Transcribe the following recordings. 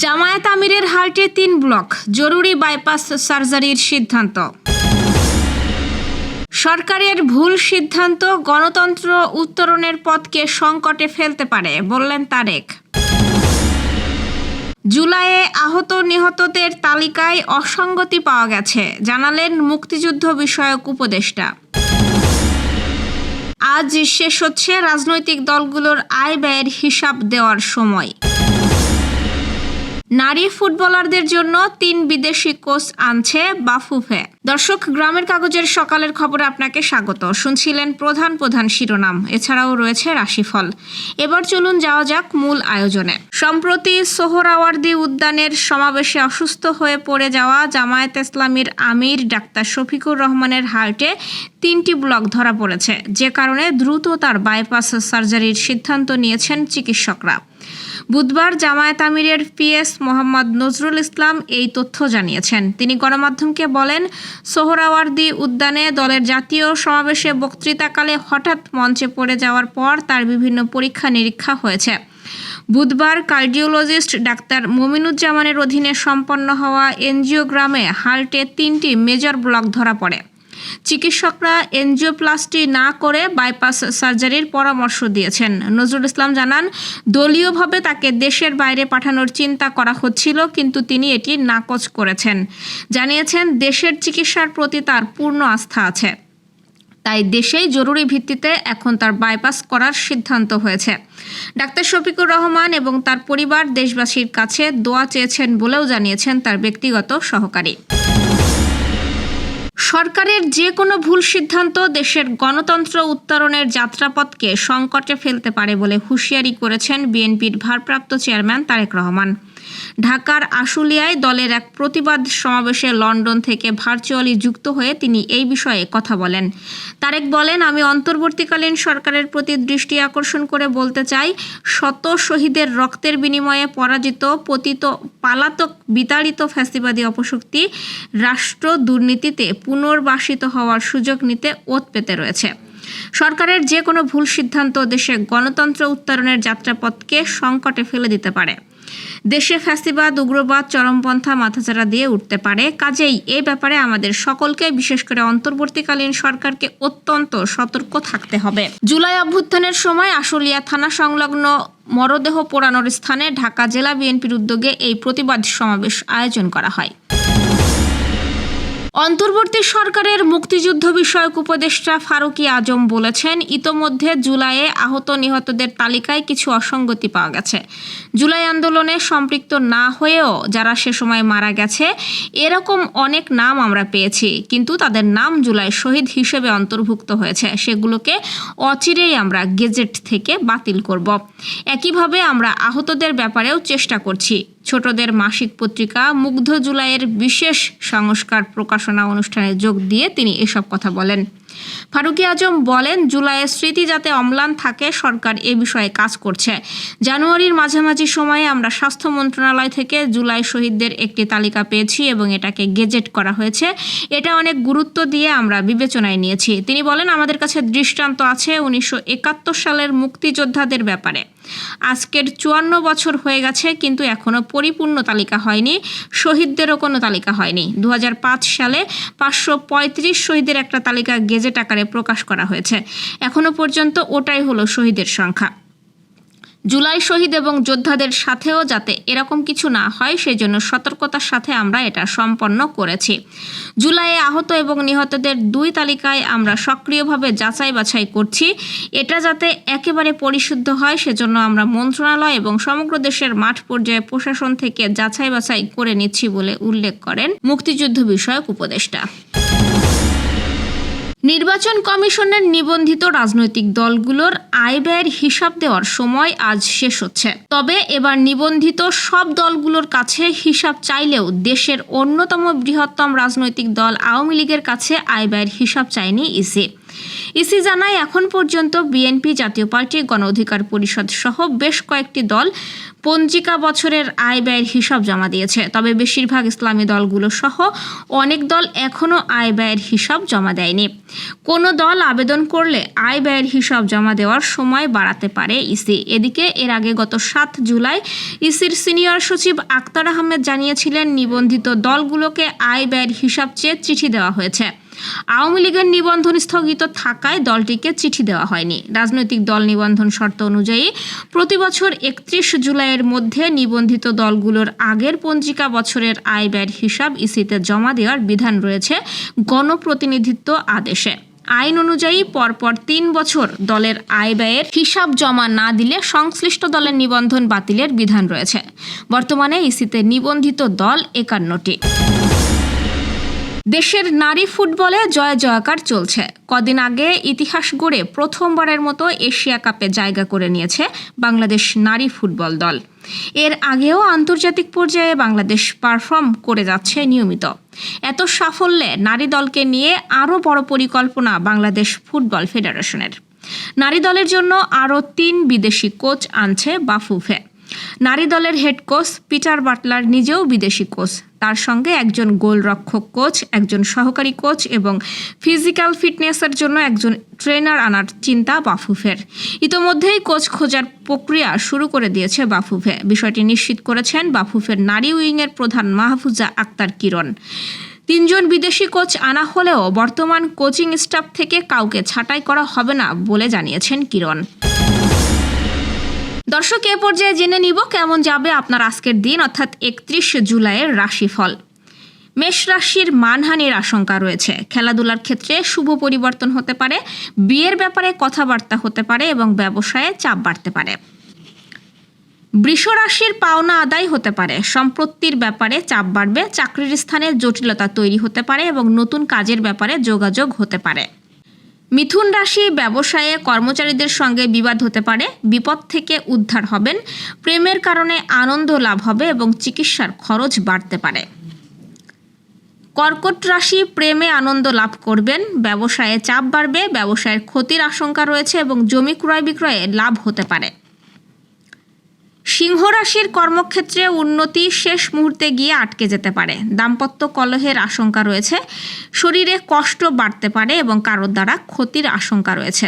জামায়াত আমিরের হার্টে 3 ব্লক, জরুরি বাইপাস সার্জারির সিদ্ধান্ত। সরকারের ভুল সিদ্ধান্ত গণতন্ত্র উত্তরণের পথকে সংকটে ফেলতে পারে, বললেন তারেক। জুলাইয়ে আহত নিহতদের তালিকায় অসঙ্গতি পাওয়া গেছে, জানালেন মুক্তিযুদ্ধ বিষয়ক উপদেষ্টা। আজ শেষ হচ্ছে রাজনৈতিক দলগুলোর আয় ব্যয়ের হিসাব দেওয়ার সময়। নারী ফুটবলারদের জন্য 3 বিদেশি কোচ আনছে বাফুফে। দর্শক, গ্রামের কাগজের সকালের খবরে আপনাকে স্বাগত। শুনছিলেন প্রধান শিরোনাম, এছাড়াও রয়েছে রাশিফল। এবার চলুন যাওয়া যাক মূল আয়োজনে। সম্প্রতি সোহরাওয়ার্দী উদ্যানের সমাবেশে অসুস্থ হয়ে পড়ে যাওয়া জামায়াত ইসলামীর আমির ডাক্তার শফিকুর রহমানের হার্টে 3টি ব্লক ধরা পড়েছে, যে কারণে দ্রুত তার বাইপাস সার্জারির সিদ্ধান্ত নিয়েছেন চিকিৎসকরা। বুধবার জামায়াত আমিরের পিএস মোহাম্মদ নজরুল ইসলাম এই তথ্য জানিয়েছেন। তিনি গণমাধ্যমকে বলেন, সোহরাওয়ার্দী উদ্যানে দলের জাতীয় সমাবেশে বক্তৃতাকালে হঠাৎ মঞ্চে পড়ে যাওয়ার পর তার বিভিন্ন পরীক্ষা নিরীক্ষা হয়েছে। বুধবার কার্ডিওলজিস্ট ডাক্তার মমিনুজ্জামানের অধীনে সম্পন্ন হওয়া এনজিওগ্রামে হার্টে 3টি মেজর ব্লক ধরা পড়ে। চিকিৎসকরা এনজিওপ্লাস্টি না করে বাইপাস সার্জারির পরামর্শ দিয়েছেন। নজরুল ইসলাম জানান, দলীয়ভাবে তাকে দেশের বাইরে পাঠানোর চিন্তা করা হচ্ছিল, কিন্তু তিনি এটি নাকচ করেছেন। জানিয়েছেন, দেশের চিকিৎসার প্রতি তার পূর্ণ আস্থা আছে, তাই দেশেই জরুরি ভিত্তিতে এখন তার বাইপাস করার সিদ্ধান্ত হয়েছে। ডাক্তার শফিকুর রহমান এবং তার পরিবার দেশবাসীর কাছে দোয়া চেয়েছেন বলেও জানিয়েছেন তার ব্যক্তিগত সহকারী। সরকারের যে কোনো ভুল সিদ্ধান্ত দেশের গণতন্ত্র উত্তরণের যাত্রাপথকে সংকটে ফেলতে পারে বলে হুঁশিয়ারি করেছেন বিএনপির ভারপ্রাপ্ত চেয়ারম্যান তারেক রহমান। ঢাকার আশুলিয়ায় দলের এক প্রতিবাদ সমাবেশে লন্ডন থেকে ভার্চুয়ালি যুক্ত হয়ে তিনি এই বিষয়ে কথা বলেন। তারেক বলেন, আমি অন্তর্বর্তীকালীন সরকারের প্রতি দৃষ্টি আকর্ষণ করে বলতে চাই, শত শহীদের রক্তের বিনিময়ে পরাজিত, পতিত, পালাতক, বিতাড়িত ফ্যাসিবাদী অপশক্তি রাষ্ট্র দুর্নীতিতে পুনর্বাসিত হওয়ার সুযোগ নিতে ওত পেতে রয়েছে। সরকারের যে কোনো ভুল সিদ্ধান্ত দেশে গণতন্ত্র উত্তরণের যাত্রাপথকে সংকটে ফেলে দিতে পারে। দেশে ফ্যাসিবাদ, উগ্রবাদ, চরমপন্থা মাথাচাড়া দিয়ে উঠতে পারে। কাজেই এ ব্যাপারে আমাদের সকলকে, বিশেষ করে অন্তর্বর্তীকালীন সরকারকে অত্যন্ত সতর্ক থাকতে হবে। জুলাই অভ্যুত্থানের সময় আশুলিয়া থানা সংলগ্ন মরদেহ পোড়ানোর স্থানে ঢাকা জেলা বিএনপির উদ্যোগে এই প্রতিবাদ সমাবেশ আয়োজন করা হয়। অন্তর্বর্তী সরকারের মুক্তিযুদ্ধ বিষয়ক উপদেষ্টা ফারুকী আজম বলেছেন, ইতোমধ্যে জুলাইয়ে আহত নিহতদের তালিকায় কিছু অসঙ্গতি পাওয়া গেছে। জুলাই আন্দোলনে সম্পৃক্ত না হয়েও যারা সে সময় মারা গেছে, এরকম অনেক নাম আমরা পেয়েছি, কিন্তু তাদের নাম জুলাই শহীদ হিসেবে অন্তর্ভুক্ত হয়েছে। সেগুলোকে অচিরেই আমরা গেজেট থেকে বাতিল করব। একইভাবে আমরা আহতদের ব্যাপারেও চেষ্টা করছি। ছোটদের মাসিক পত্রিকা মুগ্ধ জুলাইয়ের বিশেষ সংস্কার প্রকাশনা অনুষ্ঠানে যোগ দিয়ে তিনি এসব কথা বলেন। ফারুকী আজম বলেন, জুলাইয়ের স্মৃতি যাতে অম্লান থাকে, সরকার এ বিষয়ে কাজ করছে। জানুয়ারির মাঝামাঝি সময়ে আমরা স্বাস্থ্য মন্ত্রণালয় থেকে জুলাই শহীদদের একটি তালিকা পেয়েছি এবং এটাকে গেজেট করা হয়েছে। এটা অনেক গুরুত্ব দিয়ে আমরা বিবেচনায় নিয়েছি। তিনি বলেন, আমাদের কাছে দৃষ্টান্ত আছে 1971 সালের মুক্তিযোদ্ধাদের ব্যাপারে। আজকের 54 বছর হয়ে গেছে, কিন্তু এখনো পরিপূর্ণ তালিকা হয়নি, শহীদদেরও কোনো তালিকা হয়নি। 2005 সালে 535 শহীদের একটা তালিকা গেজেট আকারে প্রকাশ করা হয়েছে। এখনো পর্যন্ত ওটাই হলো শহীদের সংখ্যা। জুলাই শহীদ এবং যোদ্ধাদের সাথেও যাতে এরকম কিছু না হয়, সেই জন্য সতর্কতার সাথে আমরা এটা সম্পন্ন করেছি। জুলাইয়ে আহত এবং নিহতদের 2 তালিকায় আমরা সক্রিয়ভাবে যাচাই বাছাই করছি। এটা যাতে একেবারে পরিশুদ্ধ হয়, সেজন্য আমরা মন্ত্রণালয় এবং সমগ্র দেশের মাঠ পর্যায়ে প্রশাসন থেকে যাচাই বাছাই করে নিচ্ছি বলে উল্লেখ করেন মুক্তিযুদ্ধ বিষয়ক উপদেষ্টা। নির্বাচন কমিশনের নিবন্ধিত রাজনৈতিক দলগুলোর আয় ব্যয়ের হিসাব দেওয়ার সময় আজ শেষ হচ্ছে। তবে এবার নিবন্ধিত সব দলগুলোর কাছে হিসাব চাইলেও দেশের অন্যতম বৃহত্তম রাজনৈতিক দল আওয়ামী লীগের কাছে আয় ব্যয়ের হিসাব চায়নি ইসি জানায়, এখন পর্যন্ত বিএনপি, জাতীয় পার্টি, গণ অধিকার পরিষদ সহ বেশ কয়েকটি দল পঞ্জিকা বছরের আয় ব্যয়ের হিসাব জমা দিয়েছে। তবে বেশিরভাগ ইসলামী দলগুলো সহ অনেক দল এখনও আয় ব্যয়ের হিসাব জমা দেয়নি। কোনো দল আবেদন করলে আয় ব্যয়ের হিসাব জমা দেওয়ার সময় বাড়াতে পারে ইসি। এদিকে এর আগে গত 7 জুলাই ইসির সিনিয়র সচিব আক্তার আহমেদ জানিয়েছিলেন, নিবন্ধিত দলগুলোকে আয় ব্যয়ের হিসাব চেয়ে চিঠি দেওয়া হয়েছে। আওয়ামী লীগের নিবন্ধন স্থগিত থাকায় দলটিকে চিঠি দেওয়া হয়নি। রাজনৈতিক দল নিবন্ধন শর্ত অনুযায়ী প্রতি বছর 31 জুলাইয়ের মধ্যে নিবন্ধিত দলগুলোর আগের পঞ্জিকা বছরের আয় ব্যয়ের হিসাব ইসিতে জমা দেওয়ার বিধান রয়েছে গণপ্রতিনিধিত্ব আদেশে। আইন অনুযায়ী পরপর 3 বছর দলের আয় ব্যয়ের হিসাব জমা না দিলে সংশ্লিষ্ট দলের নিবন্ধন বাতিলের বিধান রয়েছে। বর্তমানে ইসিতে নিবন্ধিত দল 51টি। দেশের নারী ফুটবলে জয় জয়কার চলছে। কদিন আগে ইতিহাস গড়ে প্রথমবারের মতো এশিয়া কাপে জায়গা করে নিয়েছে বাংলাদেশ নারী ফুটবল দল। এর আগেও আন্তর্জাতিক পর্যায়ে বাংলাদেশ পারফর্ম করে যাচ্ছে নিয়মিত। এত সাফল্যে নারী দলকে নিয়ে আরও বড় পরিকল্পনা বাংলাদেশ ফুটবল ফেডারেশনের। নারী দলের জন্য আরও 3 বিদেশি কোচ আনছে বাফুফে। নারী দলের হেড কোচ পিটার বাটলার নিজেও বিদেশি কোচ। তার সঙ্গে একজন গোলরক্ষক কোচ, একজন সহকারী কোচ এবং ফিজিক্যাল ফিটনেসের জন্য একজন ট্রেনার আনার চিন্তা বাফুফের। ইতোমধ্যেই কোচ খোঁজার প্রক্রিয়া শুরু করে দিয়েছে বাফুফে। বিষয়টি নিশ্চিত করেছেন বাফুফের নারী উইংয়ের প্রধান মাহফুজা আক্তার কিরণ। 3 জন বিদেশি কোচ আনা হলেও বর্তমান কোচিং স্টাফ থেকে কাউকে ছাঁটাই করা হবে না বলে জানিয়েছেন কিরণ। দর্শক, এ পর্যায়ে জেনে নিব কেমন যাবে আপনার আজকের দিন, অর্থাৎ 31 জুলাইয়ের রাশিফল। মেষ রাশির মানহানির আশঙ্কা রয়েছে। খেলাধুলার ক্ষেত্রে শুভ পরিবর্তন হতে পারে, বিয়ের ব্যাপারে কথাবার্তা হতে পারে এবং ব্যবসায়ে চাপ বাড়তে পারে। বৃষ রাশির পাওনা আদায় হতে পারে, সম্পত্তির ব্যাপারে চাপ বাড়বে, চাকরির স্থানে জটিলতা তৈরি হতে পারে এবং নতুন কাজের ব্যাপারে যোগাযোগ হতে পারে। মিথুন রাশি ব্যবসায়ে কর্মচারীদের সঙ্গে বিবাদ হতে পারে, বিপদ থেকে উদ্ধার হবেন, প্রেমের কারণে আনন্দ লাভ হবে এবং চিকিৎসার খরচ বাড়তে পারে। কর্কট রাশি প্রেমে আনন্দ লাভ করবেন, ব্যবসায়ে চাপ বাড়বে, ব্যবসায়ের ক্ষতির আশঙ্কা রয়েছে এবং জমি ক্রয় বিক্রয়ে লাভ হতে পারে। সিংহ রাশির কর্মক্ষেত্রে উন্নতি শেষ মুহূর্তে গিয়ে আটকে যেতে পারে, দাম্পত্য কলহের আশঙ্কা রয়েছে, শরীরে কষ্ট বাড়তে পারে এবং কারোর দ্বারা ক্ষতির আশঙ্কা রয়েছে।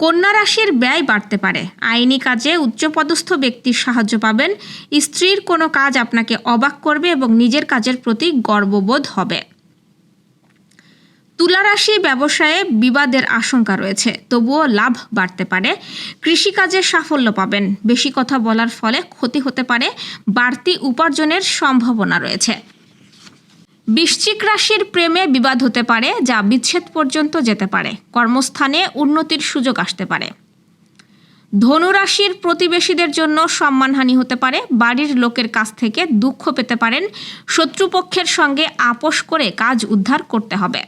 কন্যা রাশির ব্যয় বাড়তে পারে, আইনি কাজে উচ্চপদস্থ ব্যক্তির সাহায্য পাবেন, স্ত্রীর কোনো কাজ আপনাকে অবাক করবে এবং নিজের কাজের প্রতি গর্ববোধ হবে। তুলা রাশি ব্যবসায়ে বিবাদের আশঙ্কা রয়েছে, তবুও লাভ বাড়তে পারে, কৃষিকাজে সাফল্য পাবেন, বেশি কথা বলার ফলে ক্ষতি হতে পারে, বাড়তি উপার্জনের সম্ভাবনা রয়েছে। বৃশ্চিক রাশির প্রেমে বিবাদ হতে পারে, যা বিচ্ছেদ পর্যন্ত যেতে পারে, কর্মস্থানে উন্নতির সুযোগ আসতে পারে। ধনু রাশির প্রতিবেশীদের জন্য সম্মানহানি হতে পারে, বাড়ির লোকের কাছ থেকে দুঃখ পেতে পারেন, শত্রুপক্ষের সঙ্গে আপোষ করে কাজ উদ্ধার করতে হবে।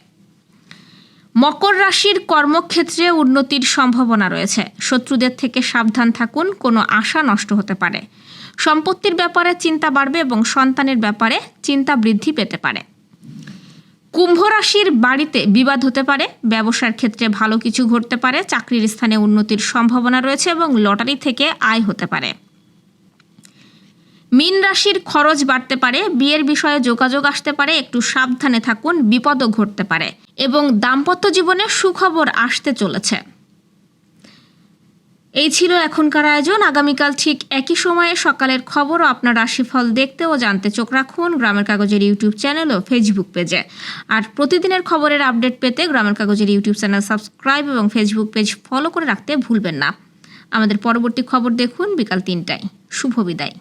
মকর রাশির কর্মক্ষেত্রে উন্নতির সম্ভাবনা রয়েছে, শত্রুদের থেকে সাবধান থাকুন, কোনো আশা নষ্ট হতে পারে। সম্পত্তির ব্যাপারে চিন্তা বাড়বে এবং সন্তানের ব্যাপারে চিন্তা বৃদ্ধি পেতে পারে। কুম্ভ রাশির বাড়িতে বিবাদ হতে পারে, ব্যবসার ক্ষেত্রে ভালো কিছু ঘটতে পারে, চাকরির স্থানে উন্নতির সম্ভাবনা রয়েছে এবং লটারি থেকে আয় হতে পারে। মীন রাশির খরচ বাড়তে পারে, বিয়ের বিষয়ে যোগাযোগ আসতে পারে, একটু সাবধানে থাকুন, বিপদও ঘটতে পারে এবং দাম্পত্য জীবনে সুখবর আসতে চলেছে। এই ছিল এখনকার আয়োজন। আগামীকাল ঠিক একই সময়ে সকালের খবর ও আপনার রাশিফল দেখতে ও জানতে চোখ রাখুন গ্রামের কাগজের ইউটিউব চ্যানেল ও ফেসবুক পেজে। আর প্রতিদিনের খবরের আপডেট পেতে গ্রামের কাগজের ইউটিউব চ্যানেল সাবস্ক্রাইব এবং ফেসবুক পেজ ফলো করে রাখতে ভুলবেন না। আমাদের পরবর্তী খবর দেখুন বিকাল 3টায়। শুভ বিদায়।